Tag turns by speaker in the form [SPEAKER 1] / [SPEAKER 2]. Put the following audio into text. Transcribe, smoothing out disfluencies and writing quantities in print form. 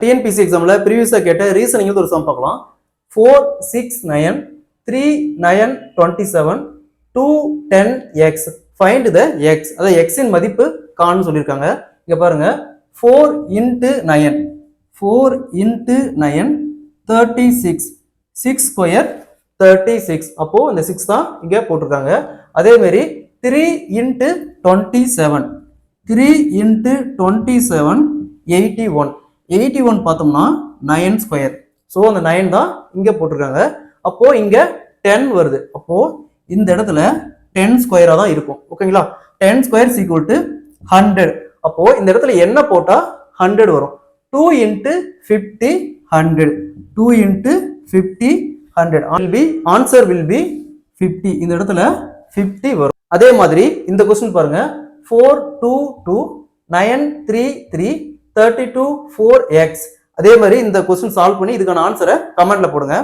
[SPEAKER 1] TNPSC எக்ஸாம்ல ப்ரீவியஸா கேட்ட reasoning ஒரு சம் பார்க்கலாம். 4 6 9 3 9 27 2 10 x find the x. அதாவது x இன் மதிப்பு காண சொல்லிருக்காங்க. இங்க பாருங்க 4 into 9 4 into 9 36 6 ஸ்கொயர் 36. அப்போ இந்த 6 தான் இங்க போட்டிருக்காங்க. அதே மாதிரி 3 into 27 3 into 27 81 81 பார்த்தோம்னா 9 ஸ்கொயர். ஸோ அந்த 9 தான் இங்க போட்டிருக்காங்க. அப்போ இங்க 10 வருது. அப்போ இந்த இடத்துல 10 ஸ்கொயரா தான் இருக்கும். ஓகேங்களா? 10 ஸ்கொயர் ஈக்குவல் டு 100. அப்போ இந்த இடத்துல என்ன போட்டா 100 வரும். 2 into 50 100 2 into 50 100 answer will be 50. இந்த இடத்துல 50 வரும். அதே மாதிரி இந்த क्वेश्चन பாருங்க 4 2 2 9 3 3 32 4x. அதே மாதிரி இந்த क्वेश्चन சால்வ் பண்ணி இதுக்கான ஆன்சரை கமெண்ட்ல போடுங்க.